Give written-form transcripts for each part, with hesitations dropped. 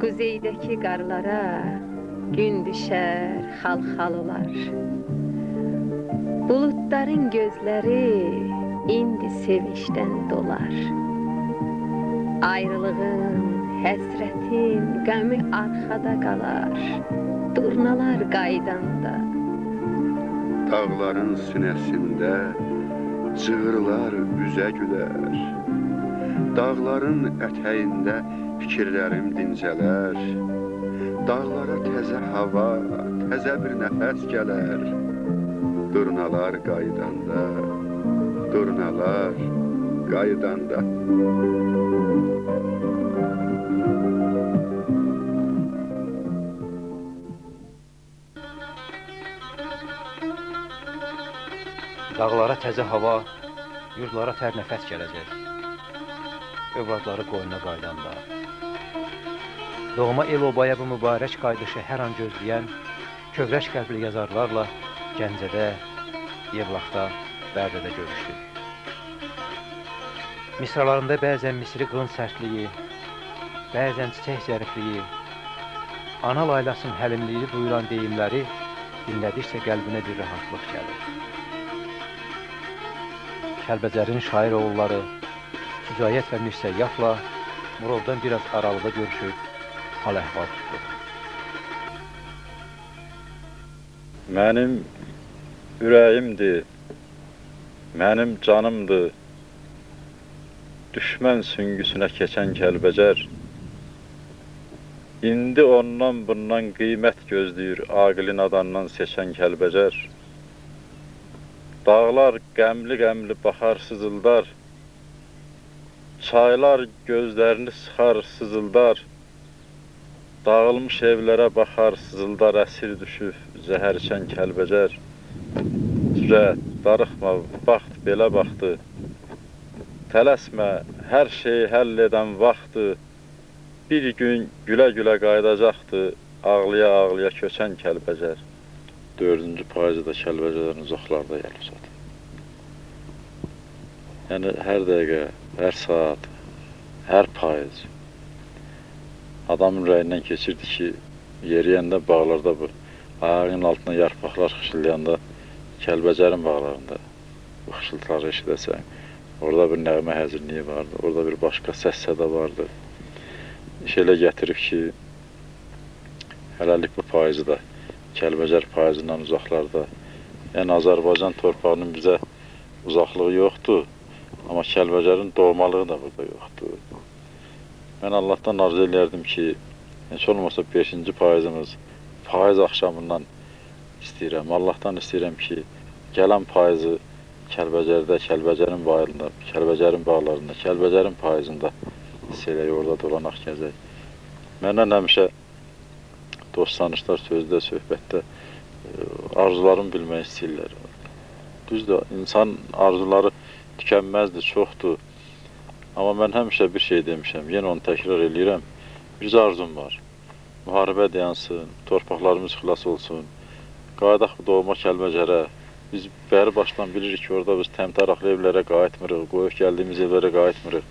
Quzeydəki qarlara gün düşər, xal-xal olar. Buludların gözləri indi sevinçdən dolar. Ayrılığın, həsrətin, qəmi arxada qalar. Durnalar qaydanda. Dağların sinəsində cığırlar üzə gülər. Dağların ətəyində fikirlərim dincələr. Dağlara təzə hava, təzə bir nəfəs gələr. Durnalar qaydanda, durnalar qaydanda. Dağlara təzə hava, yurdlara tər nəfəs gələcək. Övladları qoynuna qaydanda. Doğma el obaya bu mübarək qaydışı hər an gözləyən kövrək qəlbli yazarlarla Gəncədə, Yevlaxda, Bərdədə görüşdük. Misralarında bəzən Misri qılın sərtliyi, bəzən çiçək zərifliyi, ana laylasının həlimliyi duyulan deyimləri dinlədikcə qəlbinə bir rahatlıq gəlir. Kəlbəcərin şair oğulları Hücayət və Mürsəyyafla Murovdan biraz aralıda görüşüb hal-əhval tutduq. Mənim ürəyimdir, mənim canımdır, düşmən süngüsünə keçən Kəlbəcər. İndi ondan bundan qiymət gözləyir aqilin adandan seçən Kəlbəcər. Dağlar qəmli-qəmli baxar sızıldar, çaylar gözlərini sıxar sızıldar, dağılmış evlərə baxar sızıldar əsir düşüb zəhər içən Kəlbəcər. Sürət, darıxma, vaxt belə baxdı, tələsmə, hər şeyi həll edən vaxtı, bir gün gülə-gülə qaydacaqdı, ağlaya-ağlaya köçən Kəlbəcər. 4-cü payızda Kəlbəcərdən uzaqlarda yer uzatdı. Yəni, hər dəqiqə, hər saat, hər payız adamın ürəyindən keçirdi ki, yeriyəndə bağlarda bu, ayağının altına yarpaqlar xışılayanda Kəlbəcərin bağlarında bu xışıltıları eşidəsən. Orada bir nəğmə həzirliyi vardı, orada bir başqa səs-səda vardı. İş elə gətirib ki, hələlik bu payızı da Kəlbəcər payızından uzaqlarda. Yəni, Azərbaycan torpağının bizə uzaqlığı yoxdur, amma Kəlbəcərin doğmalığı da burada yoxdur. Mən Allahdan arzu edərdim ki, heç olmasa 5-ci payızımız payız axşamından istəyirəm. Allahdan istəyirəm ki, gələn payızı Kəlbəcərdə, Kəlbəcərin bayırında, Kəlbəcərin bağlarında, Kəlbəcərin payızında hiss eləyək, orada dolanaq gəzək. Məndən həmişə dost-tanışlar sözdə, söhbətdə arzularımı bilmək istəyirlər. Düzdür, insan arzuları tükənməzdir, çoxdur. Amma mən həmişə bir şey demişəm, yenə onu təkrar eləyirəm. Bir arzum var. Müharibə dayansın, torpaqlarımız xilas olsun. Qaydaq bu doğma Kəlbəcərə. Biz bəri başdan bilirik ki, orada biz təmtəraqlı evlərə qayıtmırıq, qoyub gəldiyimiz evlərə qayıtmırıq.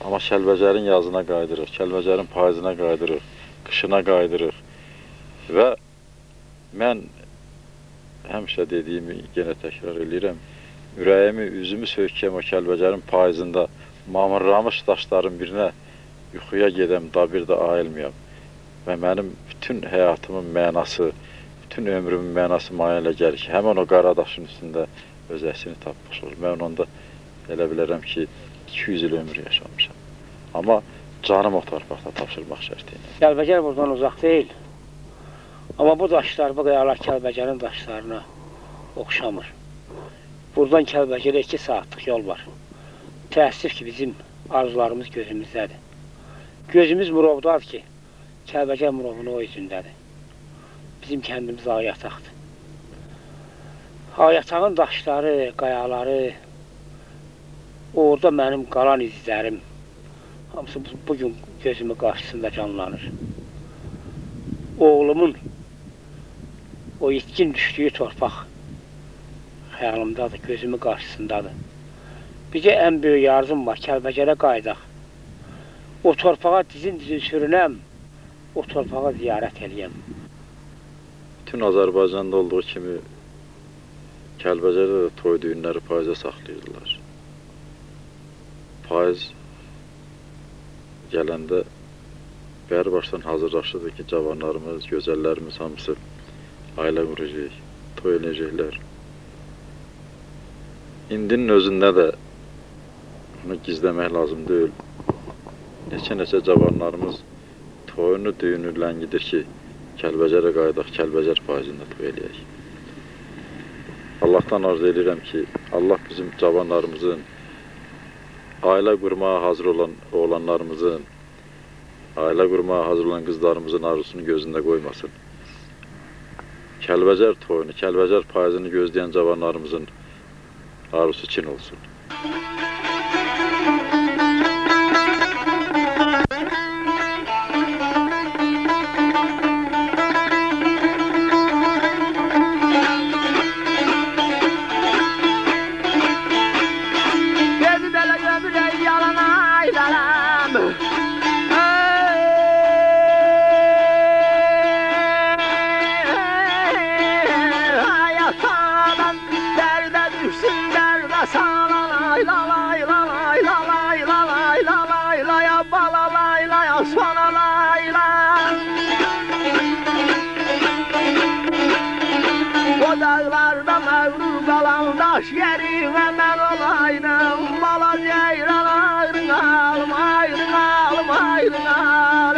Amma Kəlbəcərin yazına qaydırıq, Kəlbəcərin payızına qaydırıq, qışına qaydırıq. Və mən həmişə dediyimi yenə təkrar eləyirəm. Ürəyimi, üzümü söykəyəm o Kəlbəcərin payızında mamırlamış daşların birinə yuxuya gedəm, da bir də ayılmayam. Və mənim bütün həyatımın mənası, bütün ömrümün mənası mənə elə gəlir ki, həmən o qara daşın üstündə öz əksini tapmış olur. Mən onda elə bilərəm ki, 200 il ömür yaşamışam. Amma canım o torpaqda tapşırmaq şərti ilə. Kəlbəcər buradan uzaq deyil. Amma bu daşlar, bu qayalar Kəlbəcərin daşlarına oxşamır. Buradan Kəlbəcərə 2 saatlıq yol var. Təəssüf ki, bizim arzularımız gözümüzdədir. Gözümüz Murovdadır ki, Kəlbəcər Murovun o üzündədir. Bizim kəndimiz Ağyataqdır. Ağyatağın daşları, qayaları, orada mənim qalan izlərim, hamısı bugün gözümün qarşısında canlanır. Oğlumun o itkin düşdüyü torpaq xəyalımdadır, gözümün qarşısındadır. Bizə ən böyük arzum var, Kəlbəcərə qaydaq. O torpağa dizin-dizin sürünəm, o torpağa ziyarət eləyəm. Bütün Azərbaycanda olduğu kimi Kəlbəcərdə də toy düyünləri payıza saxlayırlar. Payız gələndə bəri başdan hazırlaşırdı ki, cavanlarımız, gözəllərimiz hamısı ailə quracaq, toy eləyəcəklər. İndinin özündə də bunu gizləmək lazım deyil. Neçə cavanlarımız toyunu, düyünü ləngidir ki, Kəlbəcərə qayıdaq, Kəlbəcər payızında toy eləyək. Allahdan arzu edirəm ki, Allah bizim cavanlarımızın, ailə qurmağa hazır olan oğlanlarımızın, ailə qurmağa hazır olan qızlarımızın arzusunu gözündə qoymasın. Kəlbəcər toyunu, Kəlbəcər payızını gözləyən cavanlarımızın arzusu çin olsun. Daş yerine ben olaydım, bala ceyran ayrın alım, ayrın alım, ayrın alım.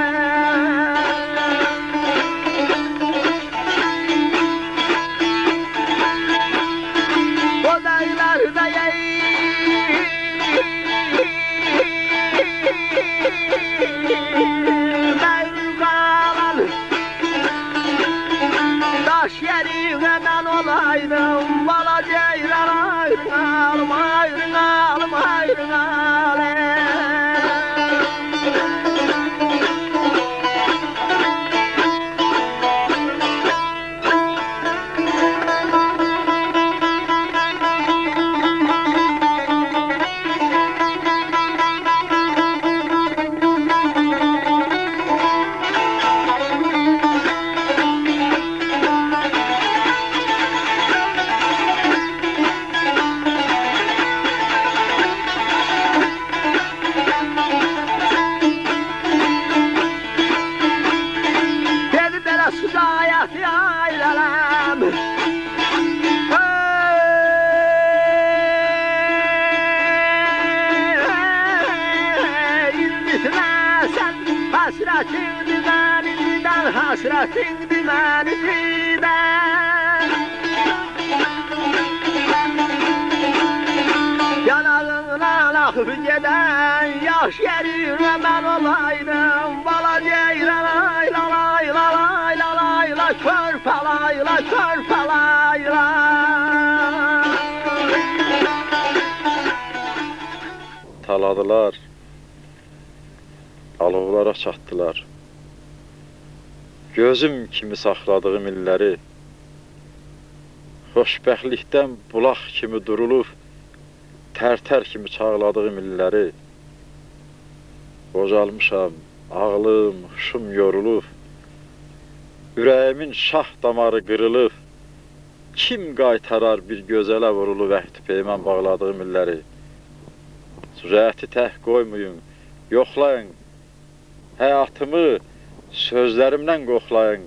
O dağlarda daş yerine ben olaydım, bala ceyran ayrın alım, ayrın alım, ayrın alım. Hasretin dümenimden yanağından akıp giden yaş yerine ben olaydım, bala ceyran ayla layla layla layla, körpe layla, körpe layla. Taladılar, alovlara çatdılar. Gözüm kimi saxladığım illəri, xoşbəxtlikdən bulaq kimi durulub, tər-tər kimi çağladığım illəri, qocalmışam, ağlım, huşum yorulub, ürəyimin şah damarı qırılıb, kim qaytarar bir gözələ vurulub əhd peyman bağladığım illəri? Sürəti təh qoymayın, yoxlayın, həyatımı sözlərimdən qoxlayın,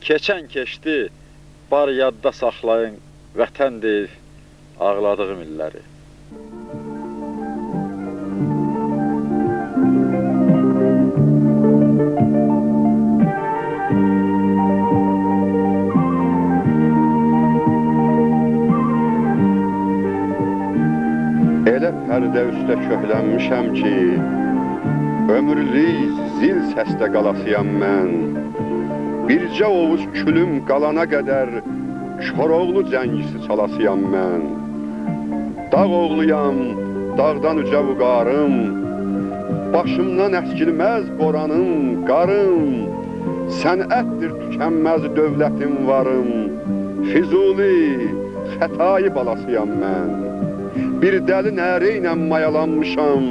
keçən keçdi, bar yadda saxlayın, vətən deyib ağladığım illəri. Elə pərdə üstə köhlənmişəm ki, ömürlük zil səsdə qalasıyam mən. Bircə ovuc külüm qalana qədər Koroğlu cəngisi çalasıyam mən. Dağ oğluyam, dağdan uca vüqarım, başımdan əskilməz boranım, qarım. Sənətdir tükənməz dövlətim varım, Füzuli, Xətai balasıyam mən. Bir dəli nərə ilə mayalanmışam,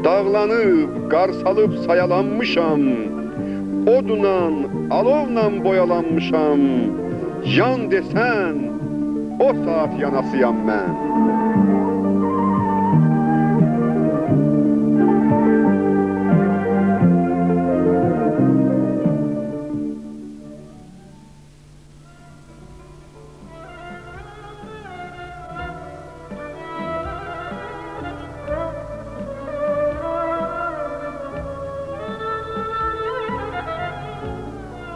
dağlanıb, qar salıb sayalanmışam. Odunan, alovla boyalanmışam. Yan desən, o saat yanasıyam mən.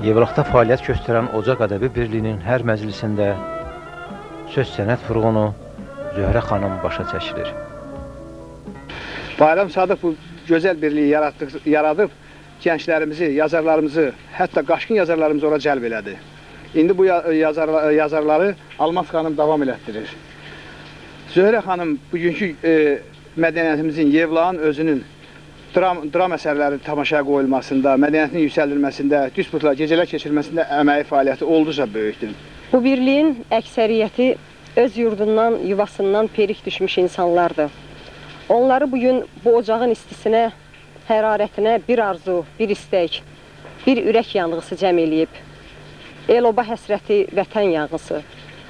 Yevlaxda fəaliyyət göstərən Ocaq Ədəbi Birliyinin hər məclisində söz sənət vurğunu Zöhrə xanım başa çəkilir. Bayram Sadıq bu gözəl birliyi yaradıb gənclərimizi, yazarlarımızı, hətta qaşqın yazarlarımızı ora cəlb elədi. İndi bu yazarları Almaz xanım davam elətdirir. Zöhrə xanım bugünkü mədəniyyətimizin, Yevlağın özünün dram əsərləri tamaşaya qoyulmasında, mədəniyyətin yüksəldilməsində, disputlar, gecələr keçirilməsində əməyi fəaliyyəti olduqca böyükdür. Bu birliyin əksəriyyəti öz yurdundan, yuvasından perik düşmüş insanlardır. Onları bugün bu ocağın istisinə, hərarətinə bir arzu, bir istək, bir ürək yanğısı cəm eləyib. El-oba həsrəti, vətən yanğısı.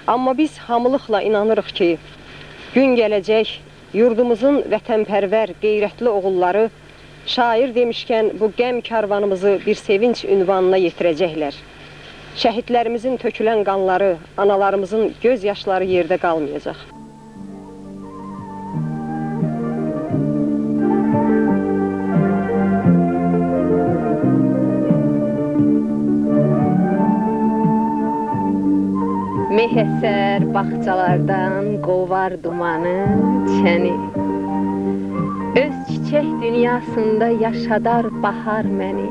Amma biz hamılıqla inanırıq ki, gün gələcək, yurdumuzun vətənpərvər, qeyrətli oğulları şair demişkən bu qəm karvanımızı bir sevinç ünvanına yetirəcəklər. Şəhidlərimizin tökülən qanları, analarımızın göz yaşları yerdə qalmayacaq. Mehəsər bağçalardan qovar dumanı, çəni. Öz çiçək dünyasında yaşadar bahar məni.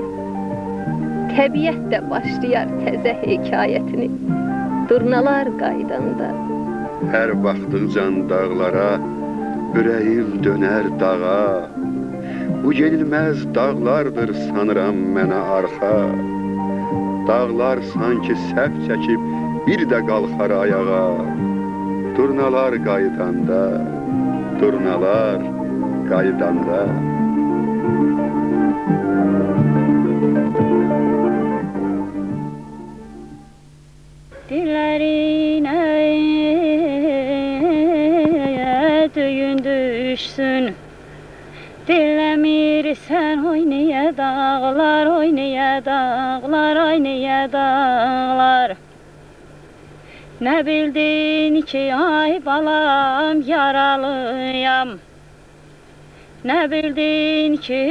Təbiət də başlayar təzə hekayətini, durnalar qaydanda. Hər baxdıqcan dağlara, ürəyim dönər dağa. Bu yenilməz dağlardır sanıram mənə arxa. Dağlar sanki səhv çəkib bir də qalxar ayağa. Durnalar qaydanda, durnalar qaydanda. Dillərinə düyün düşsün, dinləmirsən oynaya dağlar, oynaya dağlar, oynaya dağlar. Nə bildin ki, ay balam, yaralıyam. Nə bildin ki,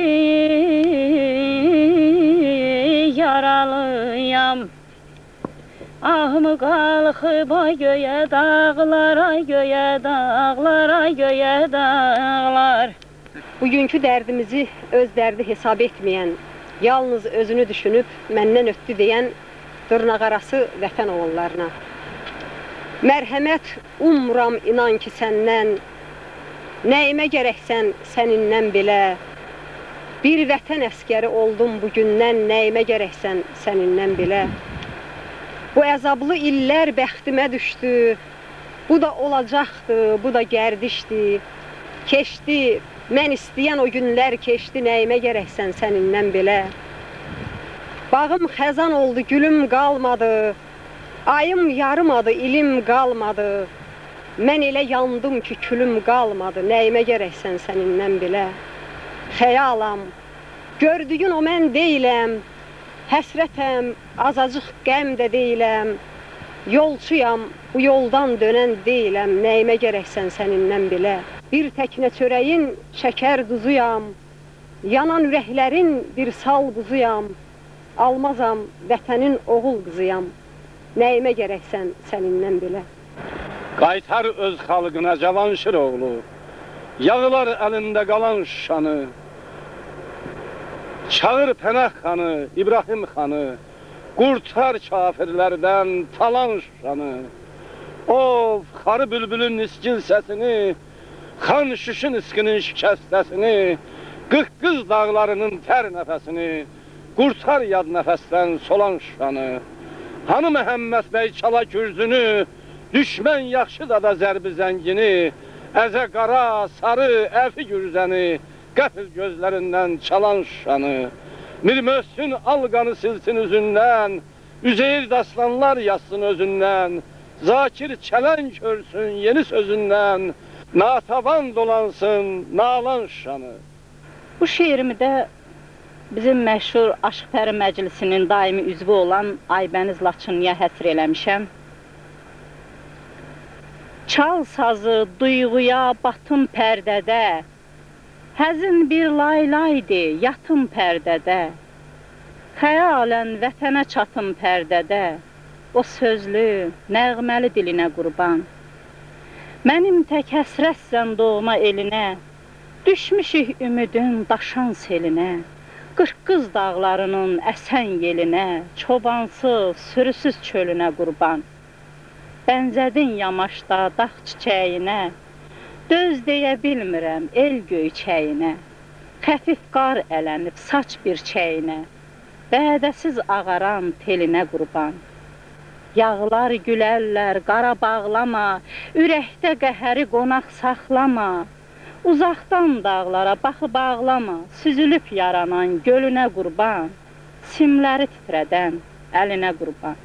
yaralıyam. Ahımı qalxıb ay göyə dağlar, ay göyə dağlar, ay göyə dağlar. Bugünkü dərdimizi öz dərdi hesab etməyən, yalnız özünü düşünüb məndən ötdü deyən dırnaqarası vətən oğullarına. Mərhəmət umram inan ki səndən, nəyimə gərəksən sənindən belə. Bir vətən əskəri oldum bugündən, nəyimə gərəksən sənindən belə. Bu əzablı illər bəxtimə düşdü, bu da olacaqdı, bu da gərdişdi. Keçdi, mən istəyən o günlər keçdi, nəyimə gərəksən sənindən belə. Bağım xəzan oldu, gülüm qalmadı, ayım yarımadı, ilim qalmadı. Mən elə yandım ki, külüm qalmadı, nəyimə gərəksən sənindən belə. Xəyalam, gördüyün o mən deyiləm, həsrətəm, azacıq qəm də deyiləm. Yolçuyam, bu yoldan dönən deyiləm, nəyimə gərəksən sənindən belə. Bir təknə çörəyin şəkər duzuyam, yanan ürəklərin bir sal buzuyam. Almazam, vətənin oğul qızıyam, nəyimə gərəksən sənindən belə. Qaytar öz xalqına Cavanşir oğlu, yağılar əlində qalan şanı. Çağır Pənah xanı, İbrahim xanı, qurtar kafirlərdən talan şanı. Of, xarı bülbülün niskil səsini, xan şüşün iskinin şikəstəsini, qıqqız dağlarının tər nəfəsini, qurtar yad nəfəsdən solan şanı. Hanı Məhəmməd bəy çala kürzünü, düşmən yaxşı da zərbi zəngini, əzə qara, sarı, əfi gürzəni, qəfil gözlərindən çalan şanı. Mir Möhsün alqanı silsin üzündən, Üzeyir daslanlar yazsın özündən, Zakir çələn körsün yeni sözündən, Natavan dolansın nalan şanı. Bu şeirimi də bizim məşhur Aşıq Pəri Məclisinin daimi üzvü olan Aybəniz Laçınlıya həsr eləmişəm. Çal sazı duyğuya batım pərdədə, Həzin bir laylaydı yatım pərdədə, Xəyalən vətənə çatım pərdədə, O sözlü, nəğməli dilinə qurban. Mənim tək həsrətsən doğma elinə, Düşmüşük ümidin daşan selinə, Qırqız dağlarının əsən yelinə, Çobansız, sürüsüz çölünə qurban. Bənzədin yamaşda dağ çiçəyinə, Döz deyə bilmirəm el göyçəyinə, Xəfif qar ələnib saç bir çəyinə, Bədəsiz ağaran telinə qurban. Yağlar gülərlər, qara bağlama, Ürəkdə qəhəri qonaq saxlama, Uzaqdan dağlara baxıb ağlama, Süzülüb yaranan gölünə qurban, Simləri titrədən əlinə qurban.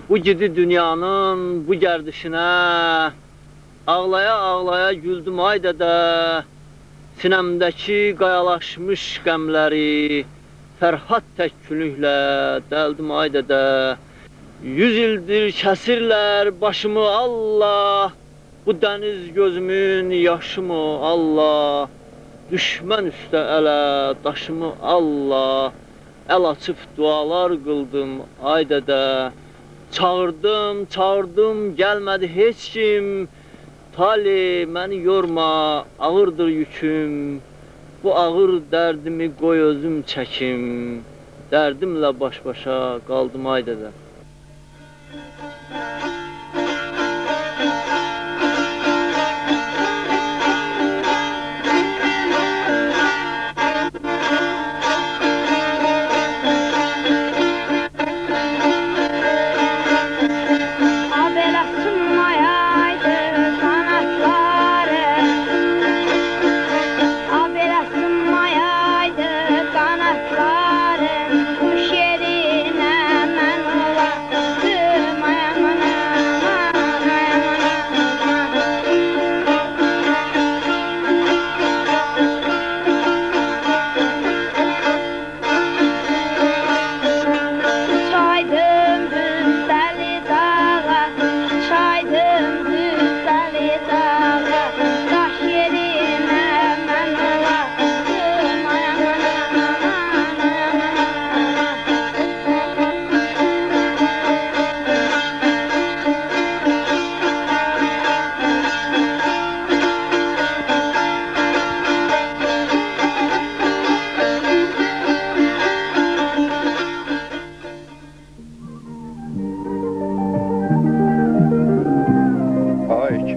Bu gidi dünyanın bu gərdişinə, Ağlaya-ağlaya güldüm ay dədə, Sinəmdəki qayalaşmış qəmləri, Fərhad təkkülüklə dəldim ay dədə. 100 ildir kəsirlər başımı Allah, Bu dəniz gözümün yaşımı Allah, Düşmən üstə ələ daşımı Allah, Əl açıb dualar qıldım ay dədə. Çağırdım, gəlmədi heç kim, Tali, məni yorma, ağırdır yüküm, Bu ağır dərdimi qoy özüm çəkim, Dərdimlə baş-başa qaldım ay dədə.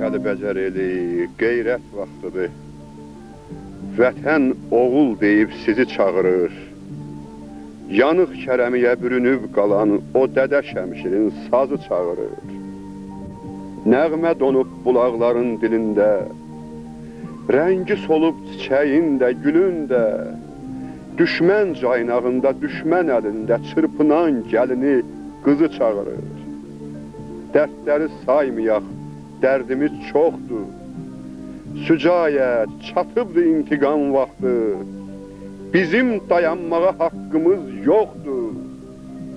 Kəlbəzəreli, qeyrət vaxtıdır. Vətən oğul deyib sizi çağırır. Yanıq kərəmiyə bürünüb qalan o dədə şəmşirin sazı çağırır. Nəğmə donub bulaqların dilində, rəngi solub çiçəyin də, gülün də, düşmən caynağında, düşmən əlində çırpınan gəlini, qızı çağırır. Dərdləri saymayaq, dərdimiz çoxdur. Sücayət, çatıbdır intiqam vaxtı. Bizim dayanmağa haqqımız yoxdur.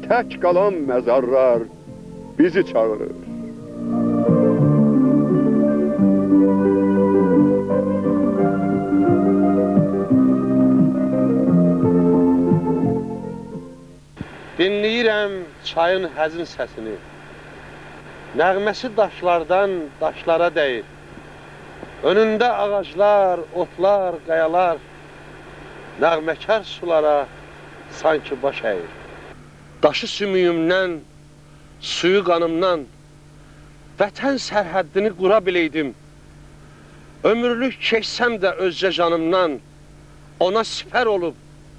Tək qalan məzarlar bizi çağırır. Dinləyirəm çayın həzin səsini. Nəğməsi daşlardan daşlara dəyir. Önündə ağaclar, otlar, qayalar, nəğməkar sulara sanki baş əyir. Daşı sümüyümdən, suyu qanımdan, vətən sərhəddini qura biləydim. Ömürlük keçsəm də özcə canımdan, ona sipər olub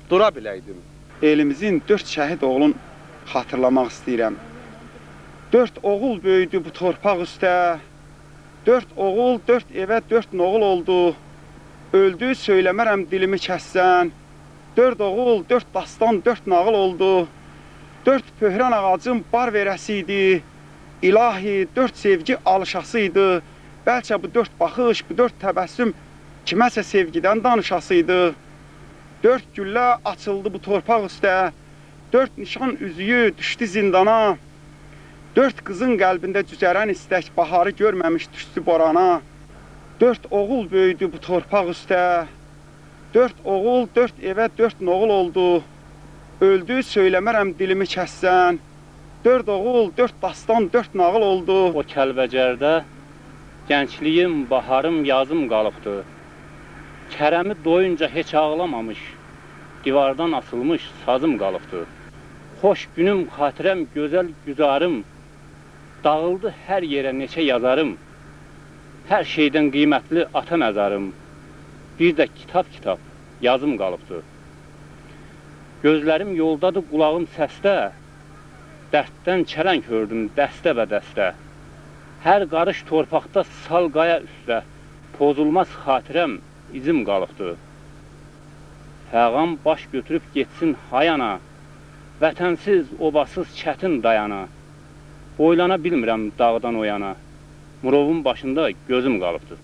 dura biləydim. Elimizin 4 şəhid oğlun xatırlamaq istəyirəm. 4 oğul böyüdü bu torpaq üstə, 4 oğul, 4 evə, 4 noğul oldu. Öldü, söyləmərəm dilimi kəssən, Dörd oğul, dörd dastan, dörd nağıl oldu. Dörd pöhran ağacın bar verəsi idi. İlahi, dörd sevgi alışası idi. Bəlkə bu dörd baxış, bu dörd təbəssüm kiməsə sevgidən danışası idi. Dörd güllə açıldı bu torpaq üstə. Dörd nişan üzüyü düşdü zindana. Dörd qızın qəlbində cücərən istək baharı görməmiş düşdü borana. Dörd oğul böyüdü bu torpaq üstə. Dörd oğul, dörd evə, dörd noğul oldu. Öldü, söyləmərəm dilimi kəssən. Dörd oğul, dörd dastan, dörd nağıl oldu. O Kəlbəcərdə gəncliyim, baharım, yazım qalıbdı. Kərəmi doyunca heç ağlamamış, divardan asılmış sazım qalıbdı. Xoş günüm, xatirəm, gözəl güzarım, dağıldı hər yerə neçə yazarım. Hər şeydən qiymətli ata məzarım, bir də kitab yazım qalıbdı. Gözlərim yoldadır, qulağım səsdə, dərddən çələng hördüm dəstə və dəstə. Hər qarış torpaqda sal qaya üstə, pozulmaz xatirəm, izim qalıbdı. Fəğam baş götürüb getsin hayana, vətənsiz, obasız, çətin dayana. Boylana bilmirəm dağdan o yana, Murovun başında gözüm qalıbdı.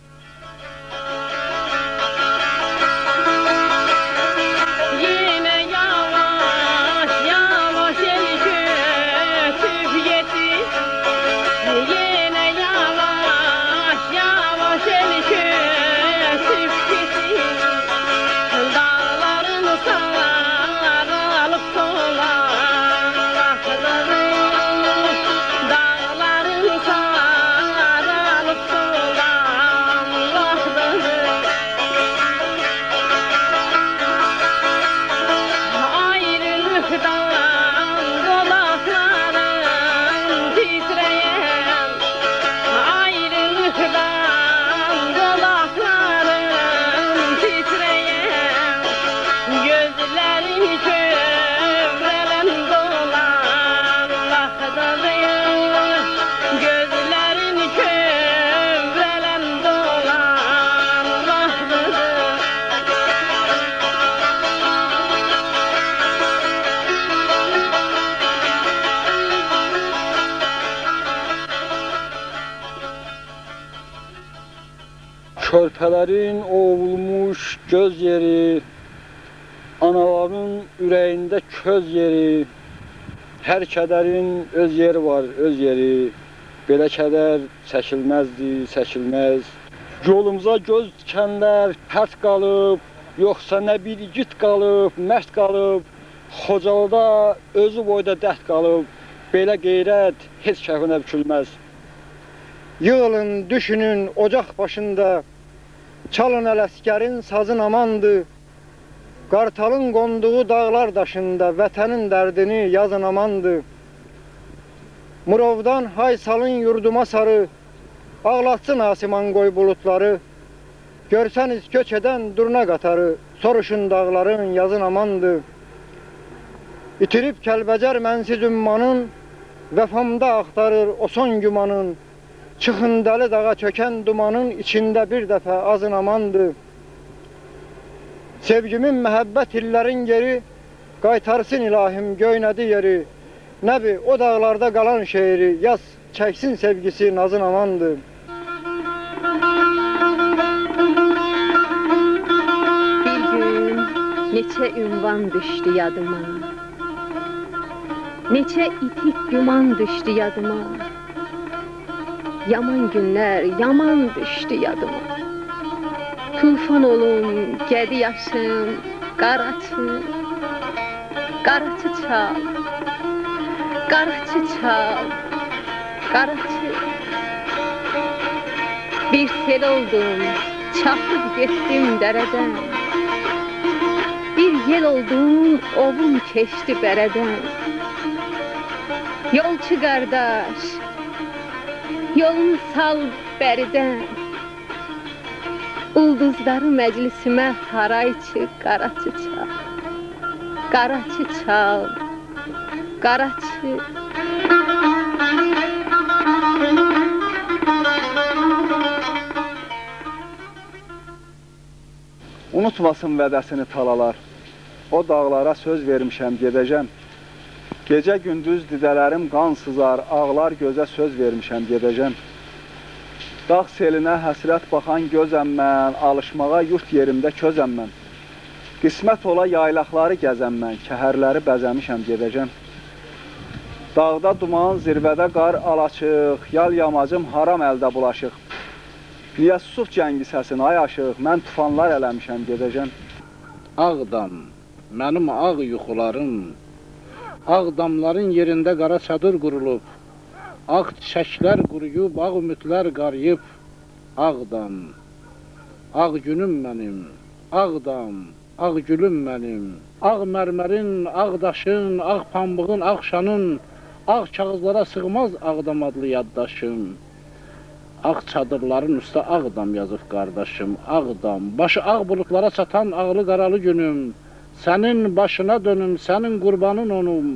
Körpələrin ovulmuş göz yeri, anaların ürəyində köz yeri, hər kədərin öz yeri var, öz yeri, belə kədər çəkilməzdi, çəkilməz. Yolumuza göz dikənlər pərt qalıb, yoxsa nə bir igid qalıb, mərd qalıb, Xocalıda özü boyda dəhd qalıb, belə qeyrət heç kəfinə bükülməz. Yığılın, düşünün ocaq başında, çalın ələskərin sazın amandı. Qartalın qonduğu dağlar daşında vətənin dərdini yazın amandı. Murovdan hay salın yurduma sarı, ağlatsın asiman qoy bulutları. Görsəniz köç edən durna qatarı, soruşun dağların yazın amandı. İtirib Kəlbəcər mənsiz ümmanın, vəfamda axtarır o son gümanın. Çıxın dəli dağa çökən dumanın içində bir dəfə azın amandı. Sevgimin məhəbbət illərin yeri, qaytarsın ilahim göynədi yeri. Nəbi o dağlarda qalan şeiri, yaz çəksin sevgisi nazın amandı. Bir gün neçə ünvan düşdü yadıma, neçə itik güman düşdü yadıma. Yaman günlər, yaman düşdü yadıma. Tufan olum, gədi yaşım, qaraçı, qaraçı çal, qaraçı çal, qaraçı. Bir sel oldum, çapıb getdim dərədən. Bir yel oldum, ovum keçdi bərədən. Yolçu qardaş, yolunu sal bəridən. Ulduzları məclisimə harayçı, qaraçı çal, qaraçı çal, qaraçı. Unutmasın vədəsini talalar, O dağlara söz vermişəm gedəcəm. Gecə gündüz didələrim qan sızar, ağlar gözə söz vermişəm gedəcəm. Dağ selinə həsrət baxan gözəm mən, alışmağa yurt yerimdə közəm mən. Qismət ola yaylaqları gəzəm mən, kəhərləri bəzəmişəm gedəcəm. Dağda duman, zirvədə qar alaçıq, yal yamacım haram əldə bulaşıq. Yusuf cəngi səsini ay aşıq, mən tufanlar eləmişəm gedəcəm. Ağdam, mənim ağ yuxularım, Ağdamların yerində qara çadır qurulub, Ağ çiçəklər quruyub, ağ ümidlər qarıyıb, Ağdam, ağ günüm mənim, Ağdam, ağ gülüm mənim, Ağ mərmərin, ağ daşın, ağ pambığın, ağ şanın, Ağ kağızlara sığmaz Ağdam adlı yaddaşım. Ağ çadırların üstə Ağdam yazıb qardaşım, Ağdam, başı ağ bulutlara çatan ağlı qaralı günüm, sənin başına dönüm, sənin qurbanın onum,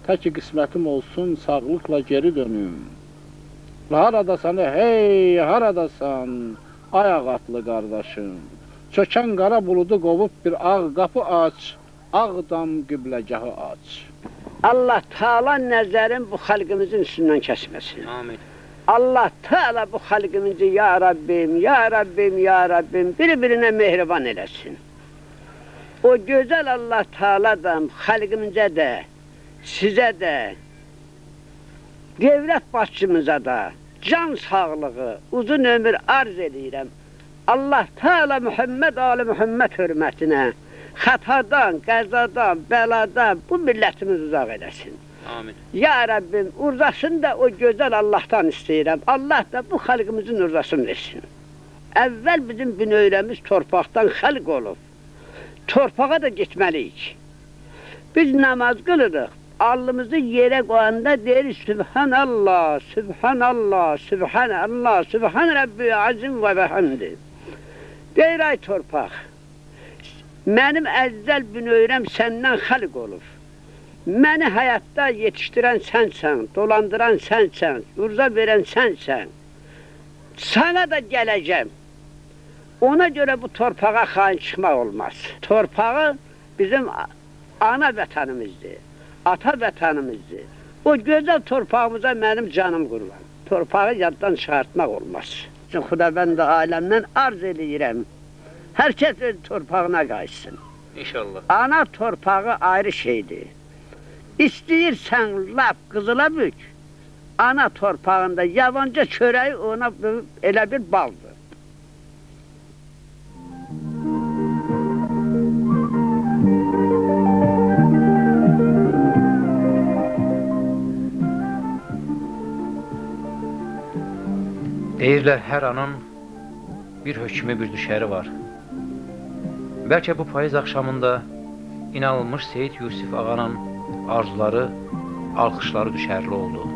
təki qismətim olsun, sağlıqla geri dönüm. Haradasan, hey, haradasan, ayaq atlı qardaşım, çökən qara buludu qovub bir ağ qapı aç, Ağdam qibləgahı aç. Allah Teala nəzərin bu xalqımızın üstündən kəsməsin. Amin. Allah Teala bu xalqımızı ya Rabbim, ya Rabbim, ya Rabbim bir-birinə mehriban eləsin. O gözəl Allah Teala da xalqımıza da, sizə də, devlət başçımıza da can sağlığı, uzun ömür arz edirəm. Allah Teala Muhammed Ali Muhammed hörmətinə xətadan, qəzadan, bəladan bu millətimiz uzaq eləsin. Amin. Ya Rabbim, urzasını da o gözəl Allah'tan istəyirəm. Allah da bu xalqımızın urzasını versin. Əvvəl bizim bünöyrəmiz torpaqdan xalq olub. Torpağa da getməliyik. Biz namaz qılırıq. Alnımızı yerə qoyanda deyirik Sübhanallah, Sübhanallah, Sübhanallah, Sübhan Rabbi azim və bəhəmdi. Deyir ay torpaq, mənim əzəl bünöyrəm səndən xalq olur. Məni həyatda yetişdirən sənsən, dolandıran sənsən, urza verən sənsən. Sana da gələcəm. Ona görə bu torpağa xain çıxmaq olmaz. Torpağı bizim ana vətənimizdir, ata vətənimizdir. O gözəl torpağımıza mənim canım qurban. Torpağı yaddan çıxartmaq olmaz. Xudavənd aləmdən arz edirəm. Hər kəs öz torpağına qayıtsın. İnşallah. Ana torpağı ayrı şeydir. İstəyirsən lap qızıla bük, ana torpağında yabancı çörəyi ona elə bir baldır. Deyirlər, hər anın bir hökmü, bir düşəri var. Bəlkə bu payız axşamında inanılmış Seyid Yusif ağanın arzuları, alqışları düşərli oldu.